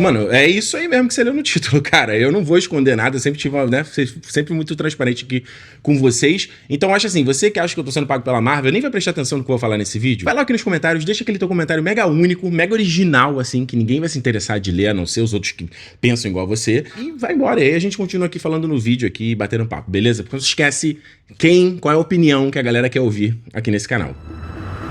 Mano, é isso aí mesmo que você leu no título, cara. Eu não vou esconder nada, eu sempre tive uma, né, sempre muito transparente aqui com vocês. Então, acho assim, você que acha que eu tô sendo pago pela Marvel, nem vai prestar atenção no que eu vou falar nesse vídeo. Vai lá aqui nos comentários, deixa aquele teu comentário mega único, mega original, assim, que ninguém vai se interessar de ler, a não ser os outros que pensam igual a você. E vai embora. E aí a gente continua aqui falando no vídeo aqui, batendo papo, beleza? Porque não se esquece qual é a opinião que a galera quer ouvir aqui nesse canal.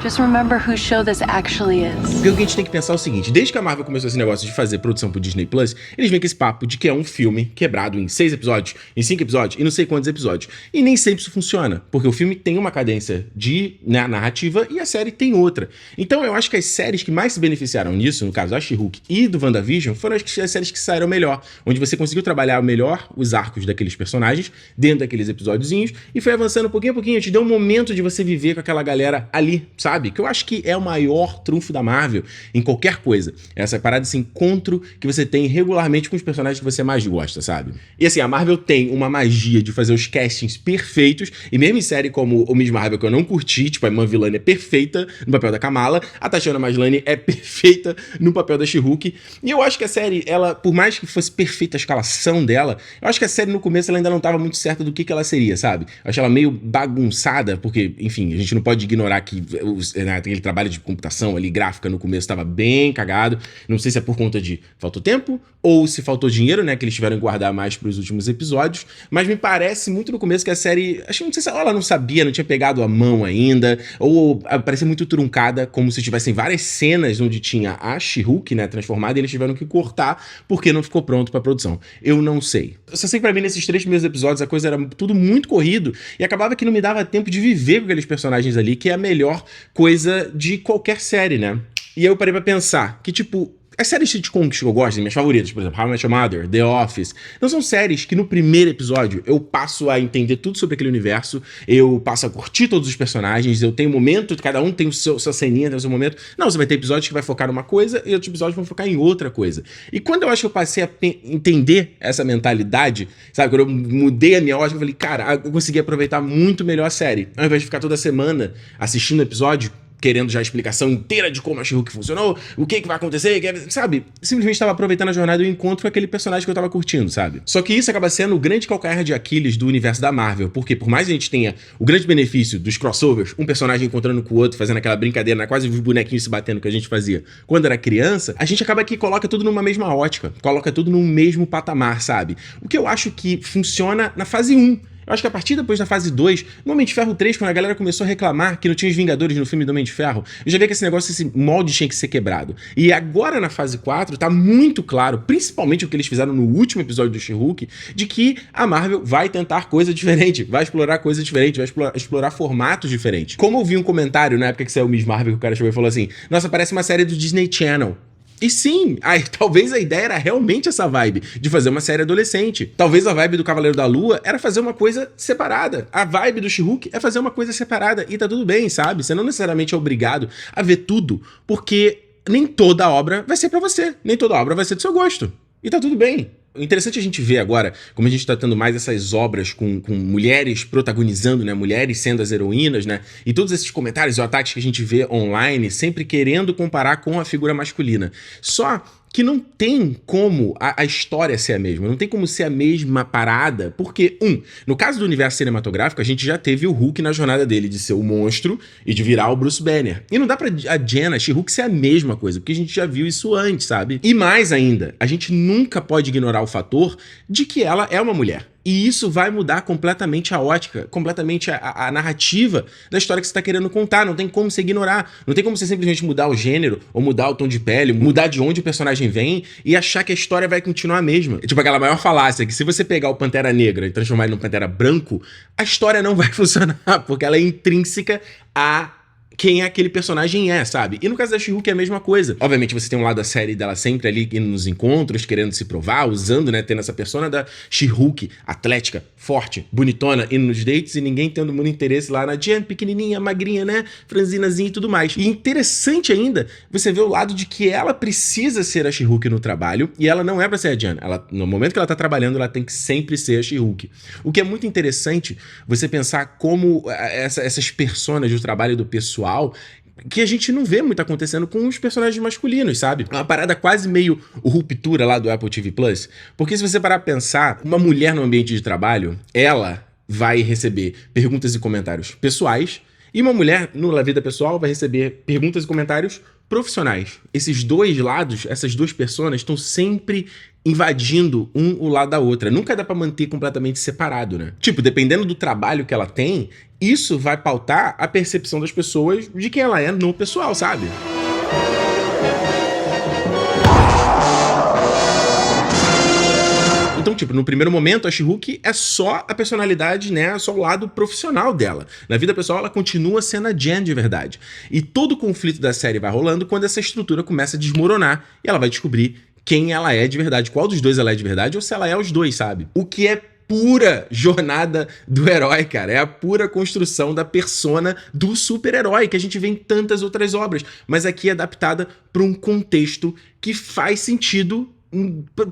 Just remember whose show this actually is. Porque o que a gente tem que pensar é o seguinte, desde que a Marvel começou esse negócio de fazer produção pro Disney Plus, eles vêm com esse papo de que é um filme quebrado em 6 episódios, em 5 episódios, e não sei quantos episódios. E nem sempre isso funciona, porque o filme tem uma cadência de narrativa e a série tem outra. Então eu acho que as séries que mais se beneficiaram nisso, no caso da She-Hulk e do WandaVision, foram as séries que saíram melhor, onde você conseguiu trabalhar melhor os arcos daqueles personagens, dentro daqueles episódiozinhos, e foi avançando pouquinho a pouquinho, te deu um momento de você viver com aquela galera ali, sabe? Que eu acho que é o maior trunfo da Marvel em qualquer coisa. Essa parada, esse encontro que você tem regularmente com os personagens que você mais gosta, sabe? E assim, a Marvel tem uma magia de fazer os castings perfeitos, e mesmo em série como o Miss Marvel, que eu não curti, tipo, a Iman Vellani é perfeita no papel da Kamala, a Tatiana Maslany é perfeita no papel da She-Hulk, e eu acho que a série, ela, por mais que fosse perfeita a escalação dela, eu acho que a série no começo ela ainda não estava muito certa do que ela seria, sabe? Eu acho ela meio bagunçada, porque, enfim, a gente não pode ignorar que aquele trabalho de computação ali, gráfica, no começo estava bem cagado. Não sei se é por conta de faltou tempo ou se faltou dinheiro, né, que eles tiveram que guardar mais para os últimos episódios, mas me parece muito no começo que a série, acho que não sei se ela não sabia, não tinha pegado a mão ainda, ou parecia muito truncada, como se tivessem várias cenas onde tinha a She-Hulk, né, transformada, e eles tiveram que cortar porque não ficou pronto para produção. Eu não sei. Eu só sei que pra mim, nesses 3 primeiros episódios, a coisa era tudo muito corrido e acabava que não me dava tempo de viver com aqueles personagens ali, que é a melhor coisa de qualquer série, né? E aí eu parei pra pensar que, tipo, as séries sitcoms que eu gosto, minhas favoritas, por exemplo, How I Met Your Mother, The Office, não são séries que no primeiro episódio eu passo a entender tudo sobre aquele universo, eu passo a curtir todos os personagens, eu tenho um momento, cada um tem sua ceninha, tem o seu momento. Não, você vai ter episódios que vai focar numa coisa e outros episódios vão focar em outra coisa. E quando eu acho que eu passei a entender essa mentalidade, sabe, quando eu mudei a minha ótica, eu falei, cara, eu consegui aproveitar muito melhor a série. Ao invés de ficar toda semana assistindo o episódio, querendo já a explicação inteira de como a She-Hulk funcionou, o que vai acontecer, sabe? Simplesmente estava aproveitando a jornada e o encontro com aquele personagem que eu tava curtindo, sabe? Só que isso acaba sendo o grande calcanhar de Aquiles do universo da Marvel, porque por mais que a gente tenha o grande benefício dos crossovers, um personagem encontrando com o outro, fazendo aquela brincadeira, né, quase os bonequinhos se batendo que a gente fazia quando era criança, a gente acaba que coloca tudo numa mesma ótica, coloca tudo no mesmo patamar, sabe? O que eu acho que funciona na fase 1. Eu acho que a partir depois da fase 2, no Homem de Ferro 3, quando a galera começou a reclamar que não tinha os Vingadores no filme do Homem de Ferro, eu já vi que esse negócio, esse molde tinha que ser quebrado. E agora na fase 4, tá muito claro, principalmente o que eles fizeram no último episódio do She-Hulk, de que a Marvel vai tentar coisa diferente, vai explorar coisa diferente, vai explorar formatos diferentes. Como eu vi um comentário na época que saiu o Miss Marvel, que o cara chegou e falou assim, nossa, parece uma série do Disney Channel. E sim, talvez a ideia era realmente essa vibe, de fazer uma série adolescente. Talvez a vibe do Cavaleiro da Lua era fazer uma coisa separada. A vibe do She-Hulk é fazer uma coisa separada. E tá tudo bem, sabe? Você não necessariamente é obrigado a ver tudo, porque nem toda obra vai ser pra você. Nem toda obra vai ser do seu gosto. E tá tudo bem. O interessante é a gente ver agora, como a gente tá tendo mais essas obras com mulheres protagonizando, né, mulheres sendo as heroínas, né, e todos esses comentários e ataques que a gente vê online, sempre querendo comparar com a figura masculina. Só que não tem como a história ser a mesma, não tem como ser a mesma parada, porque, no caso do universo cinematográfico, a gente já teve o Hulk na jornada dele de ser o monstro e de virar o Bruce Banner. E não dá pra a Jenna, a She-Hulk, ser a mesma coisa, porque a gente já viu isso antes, sabe? E mais ainda, a gente nunca pode ignorar o fator de que ela é uma mulher. E isso vai mudar completamente a ótica, completamente a narrativa da história que você tá querendo contar. Não tem como você ignorar. Não tem como você simplesmente mudar o gênero, ou mudar o tom de pele, mudar de onde o personagem vem e achar que a história vai continuar a mesma. É tipo aquela maior falácia, que se você pegar o Pantera Negra e transformar ele num Pantera Branco, a história não vai funcionar, porque ela é intrínseca a quem aquele personagem é, sabe? E no caso da She-Hulk é a mesma coisa. Obviamente você tem um lado da série dela sempre ali indo nos encontros, querendo se provar, usando, né, tendo essa persona da She-Hulk, atlética, forte, bonitona, indo nos dates e ninguém tendo muito interesse lá na Jen, pequenininha, magrinha, né, franzinazinha e tudo mais. E interessante ainda, você vê o lado de que ela precisa ser a She-Hulk no trabalho e ela não é pra ser a Jen. Ela, no momento que ela tá trabalhando, ela tem que sempre ser a She-Hulk. O que é muito interessante você pensar como essas personas do trabalho do pessoal que a gente não vê muito acontecendo com os personagens masculinos, sabe? Uma parada quase meio ruptura lá do Apple TV Plus, porque se você parar pra pensar, uma mulher no ambiente de trabalho, ela vai receber perguntas e comentários pessoais, e uma mulher, na vida pessoal, vai receber perguntas e comentários profissionais. Esses dois lados, essas duas personas, estão sempre invadindo o lado da outra. Nunca dá pra manter completamente separado, né? Tipo, dependendo do trabalho que ela tem, isso vai pautar a percepção das pessoas de quem ela é no pessoal, sabe? Então, tipo, no primeiro momento, a She-Hulk é só a personalidade, né? Só o lado profissional dela. Na vida pessoal, ela continua sendo a Jen de verdade. E todo o conflito da série vai rolando quando essa estrutura começa a desmoronar e ela vai descobrir quem ela é de verdade, qual dos dois ela é de verdade, ou se ela é os dois, sabe? O que é pura jornada do herói, cara. É a pura construção da persona do super-herói que a gente vê em tantas outras obras, mas aqui é adaptada para um contexto que faz sentido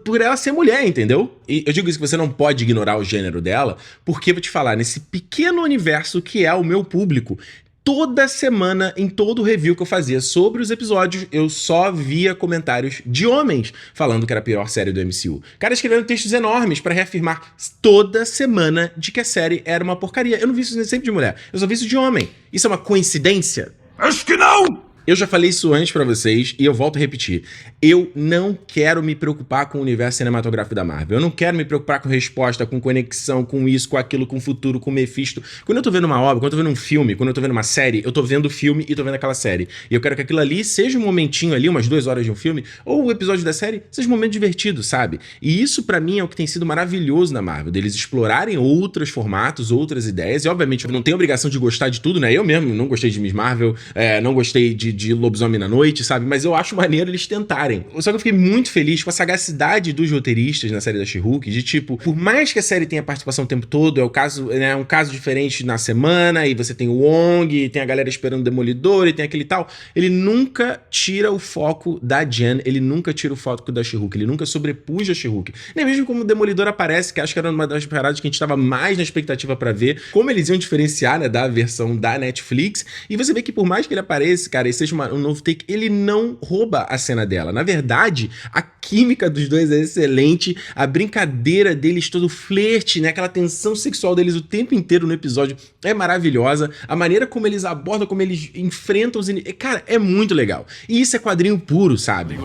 por ela ser mulher, entendeu? E eu digo isso, que você não pode ignorar o gênero dela, porque vou te falar, nesse pequeno universo que é o meu público, toda semana, em todo review que eu fazia sobre os episódios, eu só via comentários de homens falando que era a pior série do MCU. Cara escrevendo textos enormes pra reafirmar toda semana de que a série era uma porcaria. Eu não vi isso sempre de mulher, eu só vi isso de homem. Isso é uma coincidência? Acho que não! Eu já falei isso antes pra vocês e eu volto a repetir. Eu não quero me preocupar com o universo cinematográfico da Marvel. Eu não quero me preocupar com resposta, com conexão, com isso, com aquilo, com o futuro, com o Mephisto. Quando eu tô vendo uma obra, quando eu tô vendo um filme, quando eu tô vendo uma série, eu tô vendo o filme e tô vendo aquela série. E eu quero que aquilo ali seja um momentinho ali, umas 2 horas de um filme, ou o episódio da série, seja um momento divertido, sabe? E isso pra mim é o que tem sido maravilhoso na Marvel, deles explorarem outros formatos, outras ideias. E obviamente eu não tenho obrigação de gostar de tudo, né? Eu mesmo não gostei de Miss Marvel, não gostei de Lobisomem na Noite, sabe? Mas eu acho maneiro eles tentarem. Só que eu fiquei muito feliz com a sagacidade dos roteiristas na série da She-Hulk, de tipo, por mais que a série tenha participação o tempo todo, é o caso, né, um caso diferente na semana, e você tem o Wong, e tem a galera esperando o Demolidor, e tem aquele tal, ele nunca tira o foco da Jen, ele nunca tira o foco da She-Hulk, ele nunca sobrepuja a She-Hulk. Nem mesmo como o Demolidor aparece, que acho que era uma das paradas que a gente tava mais na expectativa pra ver, como eles iam diferenciar, né, da versão da Netflix, e você vê que por mais que ele apareça, cara, e seja um novo take, ele não rouba a cena dela. Na verdade, a química dos dois é excelente, a brincadeira deles, todo o flerte, né, aquela tensão sexual deles o tempo inteiro no episódio é maravilhosa, a maneira como eles abordam, como eles enfrentam os inimigos, cara, é muito legal. E isso é quadrinho puro, sabe?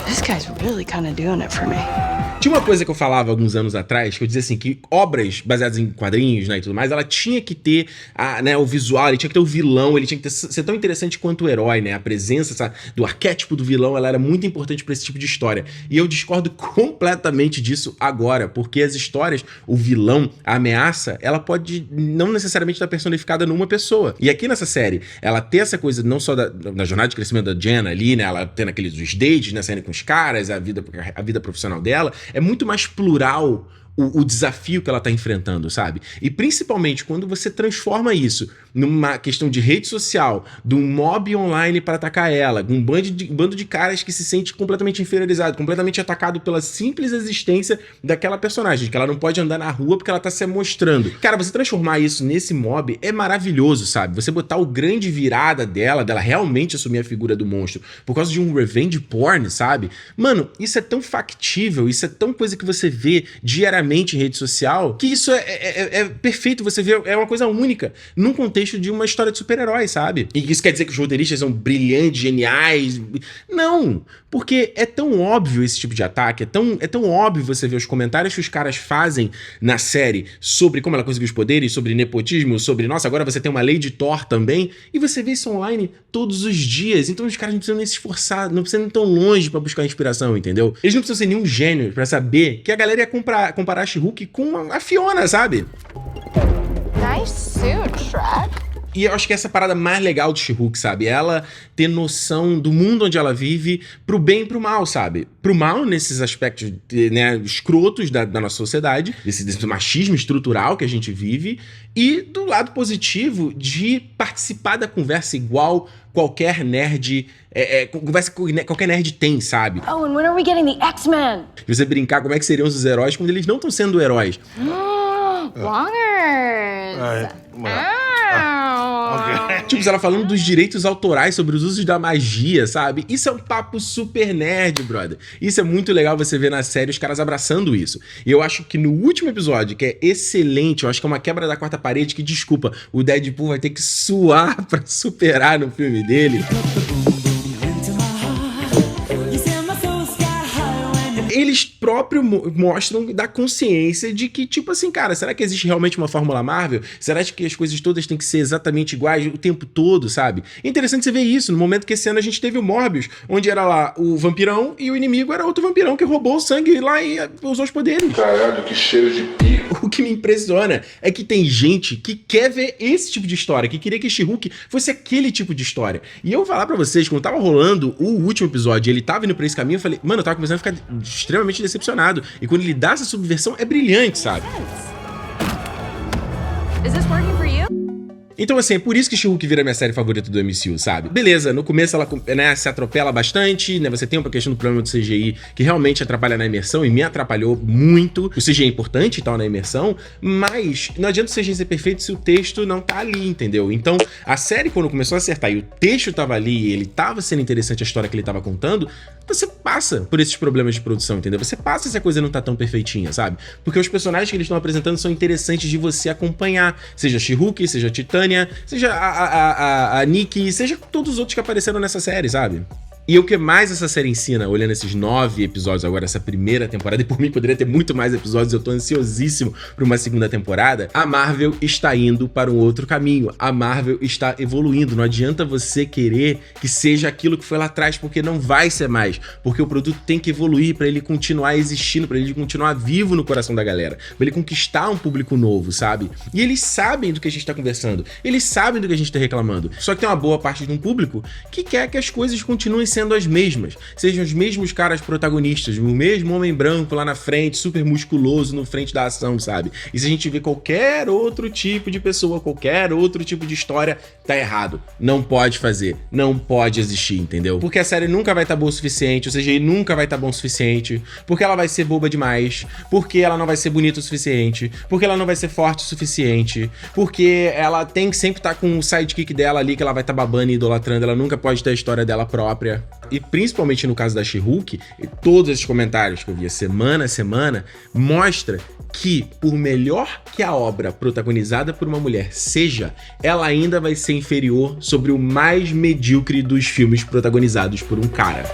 This guy's really kind of doing it for me. Tinha uma coisa que eu falava alguns anos atrás, que eu dizia assim, que obras baseadas em quadrinhos, né, e tudo mais, ela tinha que ter né, o visual, ele tinha que ter o vilão, ele tinha que ser tão interessante quanto o herói, né, a presença, sabe, do arquétipo do vilão, ela era muito importante pra esse tipo de história. E eu discordo completamente disso agora, porque as histórias, o vilão, a ameaça, ela pode não necessariamente estar personificada numa pessoa. E aqui nessa série, ela tem essa coisa não só da jornada de crescimento da Jen ali, né, ela tendo aqueles os dates, né, saindo com os caras, a vida profissional dela, é muito mais plural o desafio que ela tá enfrentando, sabe? E principalmente quando você transforma isso numa questão de rede social, de um mob online para atacar ela, um bando de caras que se sente completamente inferiorizado, completamente atacado pela simples existência daquela personagem, que ela não pode andar na rua porque ela tá se mostrando. Cara, você transformar isso nesse mob é maravilhoso, sabe? Você botar o grande virada dela realmente assumir a figura do monstro por causa de um revenge porn, sabe? Mano, isso é tão factível, isso é tão coisa que você vê diariamente em rede social, que isso é perfeito, você vê, é uma coisa única num contexto de uma história de super-herói, sabe? E isso quer dizer que os roteiristas são brilhantes, geniais? Não, porque é tão óbvio esse tipo de ataque, é tão óbvio você ver os comentários que os caras fazem na série sobre como ela conseguiu os poderes, sobre nepotismo, sobre, nossa, agora você tem uma Lady Thor também, e você vê isso online todos os dias, então os caras não precisam nem se esforçar, não precisam ir tão longe pra buscar inspiração, entendeu? Eles não precisam ser nenhum gênio pra saber que a galera ia comparar a She-Hulk com a Fiona, sabe? Nice suit, Shrek. E eu acho que essa é a parada mais legal de She-Hulk, sabe? Ela ter noção do mundo onde ela vive pro bem e pro mal, sabe? Pro mal nesses aspectos, né, escrotos da nossa sociedade, desse machismo estrutural que a gente vive, e do lado positivo de participar da conversa igual qualquer nerd, conversa que qualquer nerd tem, sabe? Oh, and when are we getting the X-Men? Você brincar como é que seriam os heróis quando eles não estão sendo heróis. Wongers. Tipo, ela falando dos direitos autorais sobre os usos da magia, sabe? Isso é um papo super nerd, brother. Isso é muito legal você ver na série os caras abraçando isso. E eu acho que no último episódio, que é excelente, eu acho que é uma quebra da quarta parede que, desculpa, o Deadpool vai ter que suar pra superar no filme dele. Eles próprios mostram da consciência de que, tipo assim, cara, será que existe realmente uma fórmula Marvel? Será que as coisas todas têm que ser exatamente iguais o tempo todo, sabe? É interessante você ver isso, no momento que esse ano a gente teve o Morbius, onde era lá o vampirão e o inimigo era outro vampirão que roubou o sangue lá e usou os poderes. Caralho, que cheiro de pico. O que me impressiona é que tem gente que quer ver esse tipo de história, que queria que She-Hulk fosse aquele tipo de história. E eu vou falar pra vocês, quando tava rolando o último episódio e ele tava indo pra esse caminho, eu falei, mano, eu tava começando a ficar extremamente decepcionado. E quando ele dá essa subversão, é brilhante, sabe? Is this working for you? Então, assim, é por isso que She-Hulk vira minha série favorita do MCU, sabe? Beleza, no começo ela, né, se atropela bastante, né? Você tem uma questão do problema do CGI que realmente atrapalha na imersão e me atrapalhou muito. O CGI é importante e tal na imersão, mas não adianta o CGI ser perfeito se o texto não tá ali, entendeu? Então, a série, quando começou a acertar e o texto tava ali e ele tava sendo interessante a história que ele tava contando, você passa por esses problemas de produção, entendeu? Você passa se a coisa não tá tão perfeitinha, sabe? Porque os personagens que eles estão apresentando são interessantes de você acompanhar, seja She-Hulk, seja Titânia, seja a Nikki, seja todos os outros que apareceram nessa série, sabe? E o que mais essa série ensina, olhando esses 9 episódios agora, essa primeira temporada, e por mim poderia ter muito mais episódios, eu tô ansiosíssimo pra uma segunda temporada, a Marvel está indo para um outro caminho, a Marvel está evoluindo, não adianta você querer que seja aquilo que foi lá atrás, porque não vai ser mais, porque o produto tem que evoluir pra ele continuar existindo, pra ele continuar vivo no coração da galera, pra ele conquistar um público novo, sabe? E eles sabem do que a gente tá conversando, eles sabem do que a gente tá reclamando, só que tem uma boa parte de um público que quer que as coisas continuem sendo as mesmas, sejam os mesmos caras protagonistas, o mesmo homem branco lá na frente, super musculoso no frente da ação, sabe? E se a gente vê qualquer outro tipo de pessoa, qualquer outro tipo de história, tá errado. Não pode fazer, não pode existir, entendeu? Porque a série nunca vai estar boa o suficiente, o CGI nunca vai estar bom o suficiente, porque ela vai ser boba demais, porque ela não vai ser bonita o suficiente, porque ela não vai ser forte o suficiente, porque ela tem que sempre estar com o sidekick dela ali que ela vai estar babando e idolatrando, ela nunca pode ter a história dela própria. E principalmente no caso da She-Hulk, todos esses comentários que eu via semana a semana, mostra que, por melhor que a obra protagonizada por uma mulher seja, ela ainda vai ser inferior sobre o mais medíocre dos filmes protagonizados por um cara.